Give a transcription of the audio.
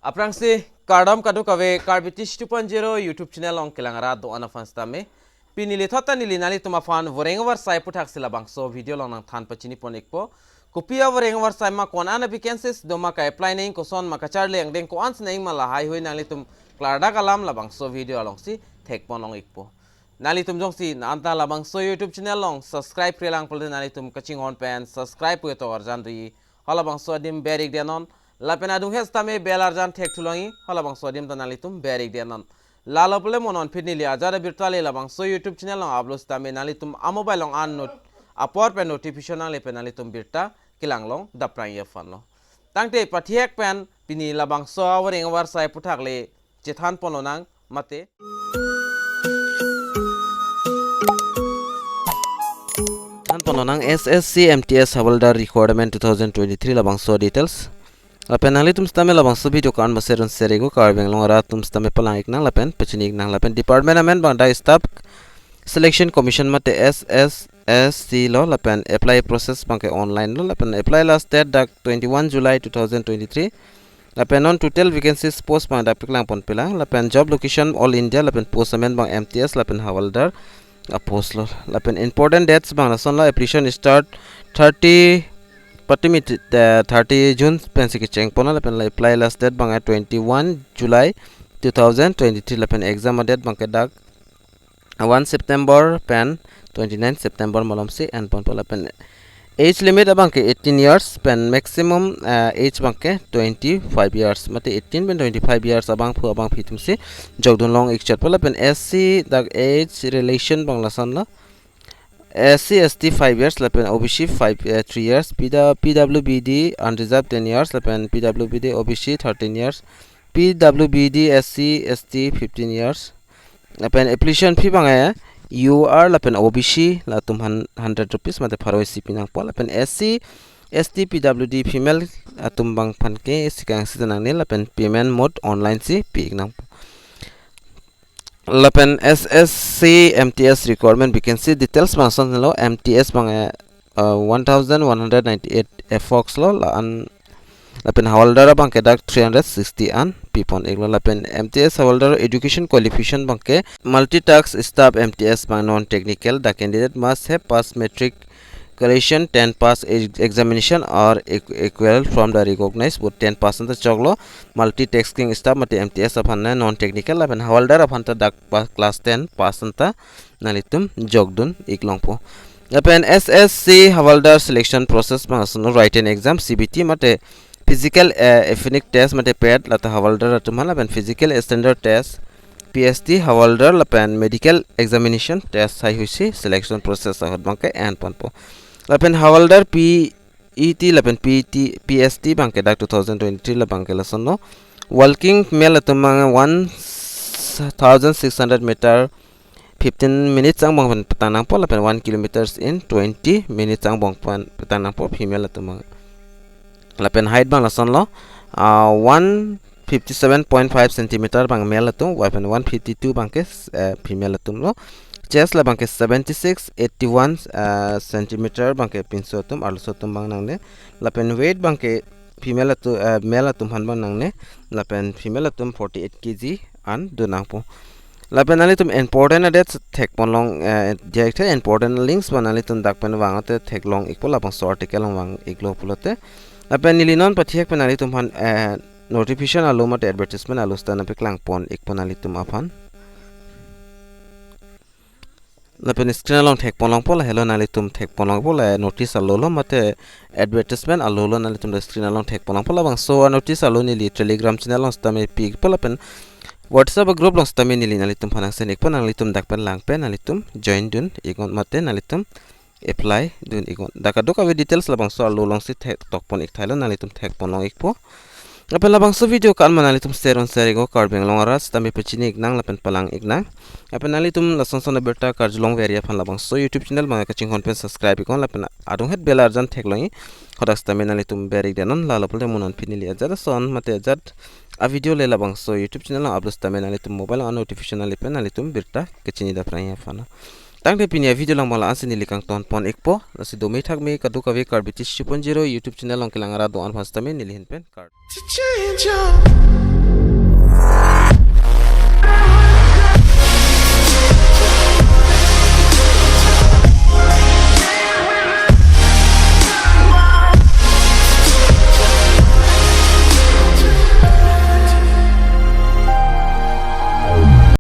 Aprangsi KARDOM kadu kawe Karbitis 2.0 YouTube channel ong kilangara do ana fans tame pinili thota nili nali tuma fan vorengwar sai puthak silabangso video long nang than pachini ponekpo kopia vorengwar sai ma kon ana vacancies do ma ka apply nei ko son ma ka charle ang deng ko ans nei ma la hai hoi nali tum klarda kalam labangso video along si thek ponong ikpo nali tum jong si anta labangso YouTube channel long subscribe prelang pol nali tum kaching on pen subscribe pu to arjan dui halabangso dim berik denon Lapena dung hes tame belarjan tek tulongi halabang sodim tanalitum berik dianan lalapule monon pinili ajara virtual labang so YouTube channel long upload tame nalitum mobile long an not apor pen notification le penalitum birta kilang long daprang ye fanlo tangte pathiek pen pini labang so awring war sai puthak le chithan pononang mate pononang SSC MTS-Havaldar Recruitment 2023 labang so details Lapen nali tum stame labang so video kan baseron serego karbeng longara tum stame palang iknang lapen pechini iknang lapen department amen bang da staff selection commission mate SSC lo lapen apply process bang ke online lo lapen apply last date dak 21 July 2023 lapen on total vacancies post bang da PAKLANG pon pilang lapen job location all India lapen post amen bang MTS lapen Havaldar post lo lapen important dates bang lason lo application start 30 June pensiki cheng pona lapen apply last date bang 21 July 2023 lapen exam date bang dak 1 September pen 29 September malam si and pon lapen age limit bang 18 years pen maximum age bang 25 years mate 18 pen 25 years abang phu abang phitum si jogdun long ik chat lapen SC dak age relation bang lasan la SC ST 5 years lapen OBC 3 years PWBD unreserved 10 years lapen PWBD OBC 13 years PWBD SC ST 15 years lapen application fee bang UR lapen OBC la tum 100 rupees mate pharoi si pinang po lapen SC ST PWD female atum bang phanke sikang sitanang ne lapen payment mode online si pinang Lapen SSC MTS requirement vacancy details bangson lo MTS bang 1198 FOX lo an lapen Havaldar bang ke dak 360 an pipon eglo lapen MTS Havaldar education qualification bang ke multitask staff MTS bang non technical the candidate must have passed matric 10 pass examination or equal from the recognized with 10% choglo multitasking staff mate MTS aphanna non technical lapen Havaldar aphanta dak class 10 pasanta nalitum jogdun iklongpo lapen SSC Havaldar selection process masun written exam CBT mate physical ethnic test mate pad lata Havaldar atumhala lapen physical standard test PST Havaldar lapen medical examination test sai hoisi selection process ahot bangke and panpo lapen Havaldar PET lapen PST bangke dak 2023 la bangke lason no walking male atumang 1600 meter 15 minutes ang bang petanang po lapen 1 kilometers in 20 minutes ang bang petanang po female atumang lapen height bang lason lo 157.5 cm bang male atum lapen 152 bangke female atum lo chest la bangke 76 81 cm bangke pinso tum arlo tum bang nangne lapen weight bangke female atu male atum han bang nangne lapen female atum 48 kg an dunang po lapen ali tum important dates thek ponlong direct important links banali tum dak pen wangate thek long ikpol apang so article wang iklo pulote lapen nilinon pathiek penali tum han notification alomate advertisement alostana PAKLANG pon ikponali tum aphan lapen screen long thek ponlong pola hello nali tum thek ponlong pola notice alolo mate advertisement alolo nali tum screen long thek ponlong pola bang so notice aloni li telegram channel long stame pig pola pen WhatsApp group long stame nili nali tum phanang sen ikpon nali tum dak pen lang pen nali tum join dun ikon mate nali tum apply dun ikon daka doka details labang so alolo long si thek tokpon ik thailo nali tum thek ponlong ikpo lapen labang so video kan manali tum seron serego karbeng longaras tami pechini iknang lapen palang iknang lapen nali tum lason son berta karjlong veria phan labang so YouTube channel ma kaching hon pen subscribe ikon lapen adung het bell arjan theklongi khodas tami nali tum berik denon lalapule monon pinili ajada son mate ajat a video le labang so YouTube channel upload tami nali tum mobile on notification nali pen nali tum berta kachini da pranya phana Tangde pinia video lang mala ansin nilikang ton pon ikpo nasi domi thak me kadu kawe Karbitis 2.0 YouTube channel long kilangara doan phastame nilihin pen card